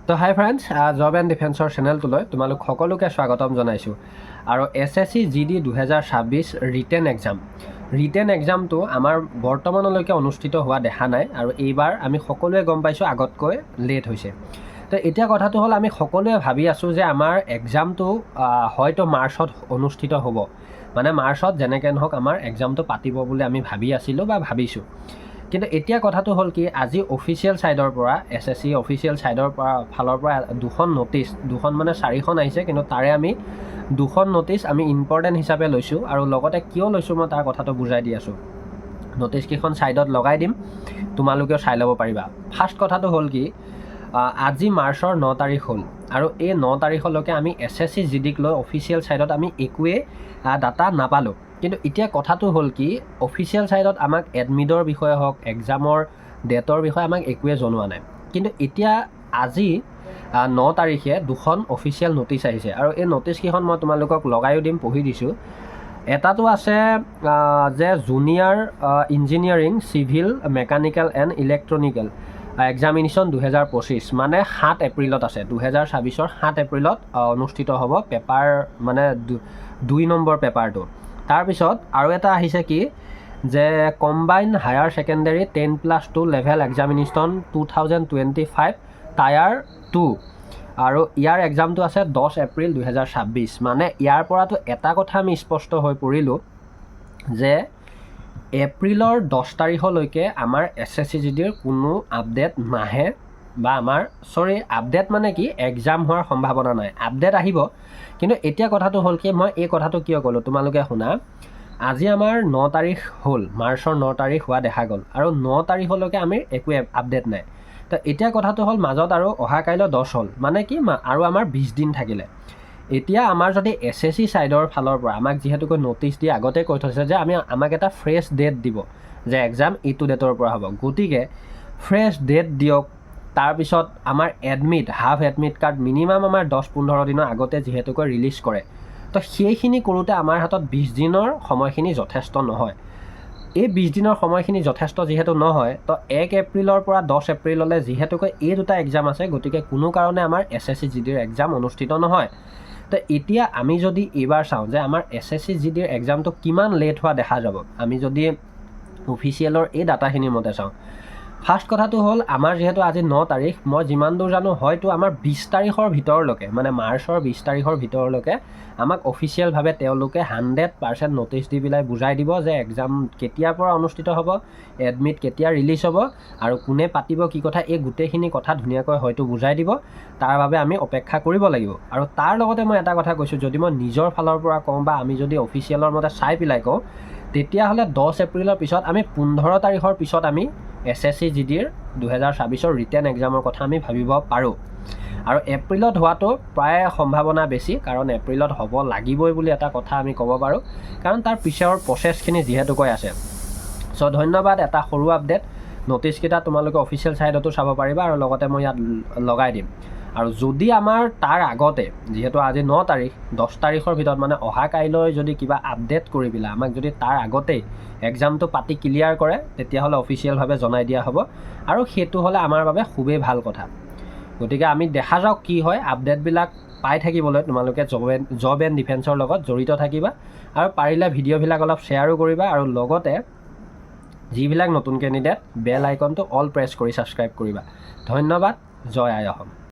তো হাই friends, job and ডিফেন্সৰ চেনেলটোলৈ তোমালোক সকলোকে স্বাগতম জনাইছোঁ। আৰু SSC GD 2026 ৰিটেন এক্সামটো আমাৰ বৰ্তমানলৈকে অনুষ্ঠিত হোৱা দেখা নাই, আৰু এইবাৰ আমি সকলোৱে গম পাইছোঁ আগতকৈ লেট হৈছে। তো এতিয়া কথাটো হ'ল, আমি সকলোৱে ভাবি আছোঁ যে আমাৰ এক্সামটো হয়তো মাৰ্চত অনুষ্ঠিত হ'ব, মানে মাৰ্চত যেনেকৈ নহওক আমাৰ এক্সামটো পাতিব বুলি আমি ভাবি আছিলোঁ বা ভাবিছোঁ। কিন্তু এতিয়া কথাটো হ'ল কি, আজি অফিচিয়েল ছাইডৰ পৰা SSC অফিচিয়েল ছাইডৰ ফালৰ পৰা দুখন মানে 4খন আহিছে, কিন্তু তাৰে আমি 2খন ন'টিচ আমি ইম্পৰ্টেণ্ট হিচাপে লৈছোঁ। আৰু লগতে কিয় লৈছোঁ মই তাৰ কথাটো বুজাই দি আছোঁ। ন'টিচকেইখন ছাইডত লগাই দিম, তোমালোকেও চাই ল'ব পাৰিবা। ফাৰ্ষ্ট কথাটো হ'ল কি, আজি মাৰ্চৰ 9 তাৰিখ হ'ল, আৰু এই 9 তাৰিখলৈকে আমি SSC GDক লৈ অফিচিয়েল ছাইডত আমি একোৱেই ডাটা নাপালোঁ। কিন্তু এতিয়া কথাটো হ'ল কি, অফিচিয়েল ছাইডত আমাক এডমিটৰ বিষয়ে হওক, এক্সামৰ ডেটৰ বিষয়ে আমাক একোৱে জনোৱা নাই। কিন্তু এতিয়া আজি 9 তাৰিখে 2খন অফিচিয়েল ন'টিচ আহিছে, আৰু এই ন'টিচকেইখন মই তোমালোকক লগাইও দিম, পঢ়ি দিছোঁ। এটাটো আছে যে junior engineering civil mechanical and electronical examination 2025, মানে 7 এপ্ৰিলত আছে। 2026ৰ 7 এপ্ৰিলত অনুষ্ঠিত হ'ব পেপাৰ, মানে 2 নম্বৰ পেপাৰটো। তাৰপিছত আৰু এটা আহিছে কি, যে combine higher secondary 10+2 level examination 2025 tyre 2, আৰু ইয়াৰ এক্সামটো আছে 10 এপ্ৰিল 2026। মানে ইয়াৰ পৰাতো এটা কথা আমি স্পষ্ট হৈ পৰিলোঁ যে এপ্ৰিলৰ 10 তাৰিখলৈকে আমাৰ SSC GDৰ কোনো আপডেট নাহে, বা আপডেট মানে কি, এক্সাম হোৱাৰ সম্ভাৱনা নাই। আপডেট আহিব, কিন্তু এতিয়া কথাটো হ'ল কি, মই এই কথাটো কিয় ক'লোঁ তোমালোকে শুনা। আজি আমাৰ 9 তাৰিখ হ'ল, মাৰ্চৰ 9 তাৰিখ হোৱা দেখা গ'ল, আৰু 9 তাৰিখলৈকে আমি একো আপডেট নাই। তো এতিয়া কথাটো হ'ল, মাজত আৰু অহা কাইলৈ 10 হ'ল, মানে কি আৰু আমাৰ 20 দিন থাকিলে। এতিয়া আমাৰ যদি SSC ছাইডৰ ফালৰ পৰা আমাক যিহেতুকৈ ন'টিচ দি আগতে কৈ থৈছে যে আমাক এটা ফ্ৰেছ ডেট দিব, যে এক্সাম এইটো ডেটৰ পৰা হ'ব, গতিকে ফ্ৰেছ ডেট দিয়ক। তাৰপিছত আমাৰ হাফ এডমিট কাৰ্ড মিনিমাম আমাৰ 10-15 দিনৰ আগতে যিহেতুকৈ ৰিলিজ কৰে। তো সেইখিনি কৰোঁতে আমাৰ হাতত 20 দিনৰ সময়খিনি যথেষ্ট নহয়। এই 20 দিনৰ সময়খিনি যথেষ্ট যিহেতু নহয়, তো 1 এপ্ৰিলৰ পৰা 10 এপ্ৰিললৈ যিহেতুকৈ এই দুটা এক্সাম আছে, গতিকে কোনো কাৰণে আমাৰ SSC GDৰ এক্সাম অনুষ্ঠিত নহয়। তো এতিয়া আমি যদি এইবাৰ চাওঁ যে আমাৰ SSC GDৰ এক্সামটো কিমান লেট হোৱা দেখা যাব, আমি যদি অফিচিয়েলৰ এই ডাটাখিনিৰ মতে চাওঁ। ফাৰ্ষ্ট কথাটো হ'ল, আমাৰ যিহেতু আজি 9 তাৰিখ, মই যিমান দূৰ জানো হয়তো আমাৰ 20 তাৰিখৰ ভিতৰলৈকে, মানে মাৰ্চৰ 20 তাৰিখৰ ভিতৰলৈকে আমাক অফিচিয়েলভাৱে তেওঁলোকে 100% ন'টিচ দি পেলাই বুজাই দিব যে এক্সাম কেতিয়াৰ পৰা অনুষ্ঠিত হ'ব, এডমিট কেতিয়া ৰিলিজ হ'ব, আৰু কোনে পাতিব, কি কথা, এই গোটেইখিনি কথা ধুনীয়াকৈ হয়তো বুজাই দিব। তাৰ বাবে আমি অপেক্ষা কৰিব লাগিব। আৰু তাৰ লগতে মই এটা কথা কৈছোঁ, যদি মই নিজৰ ফালৰ পৰা কওঁ, বা আমি যদি অফিচিয়েলৰ মতে চাই পেলাই কওঁ, তেতিয়াহ'লে 10 এপ্ৰিলৰ পিছত আমি 15 তাৰিখৰ পিছত আমি SSC GDৰ 2026ৰ ৰিটেন এক্সামৰ কথা আমি ভাবিব পাৰোঁ। আৰু এপ্ৰিলত হোৱাটো প্ৰায় সম্ভাৱনা বেছি, কাৰণ এপ্ৰিলত হ'ব লাগিবই বুলি এটা কথা আমি ক'ব পাৰোঁ, কাৰণ তাৰ পিছৰ প্ৰচেছখিনি যিহেতুকৈ আছে। চ' ধন্যবাদ, এটা সৰু আপডেট। ন'টিচকেইটা তোমালোকে অফিচিয়েল ছাইডতো চাব পাৰিবা, আৰু লগতে মই ইয়াত লগাই দিম। আৰু যদি আমাৰ তাৰ আগতে, যিহেতু আজি 9 তাৰিখ, 10 তাৰিখৰ ভিতৰত, মানে অহা কাইলৈ যদি কিবা আপডেট কৰি পেলাই আমাক যদি তাৰ আগতেই এক্সামটো পাতি ক্লিয়াৰ কৰে, তেতিয়াহ'লে অফিচিয়েলভাৱে জনাই দিয়া হ'ব, আৰু সেইটো হ'লে আমাৰ বাবে খুবেই ভাল কথা। গতিকে আমি দেখা যাওক কি হয়। আপডেটবিলাক পাই থাকিবলৈ তোমালোকে জব এণ্ড ডিফেন্সৰ লগত জড়িত থাকিবা, আৰু পাৰিলে ভিডিঅ'বিলাক অলপ শ্বেয়াৰো কৰিবা, আৰু লগতে যিবিলাক নতুন কেণ্ডিডেট, বেল আইকনটো অল প্ৰেছ কৰি ছাবস্ক্ৰাইব কৰিবা। ধন্যবাদ। জয় আই অসম।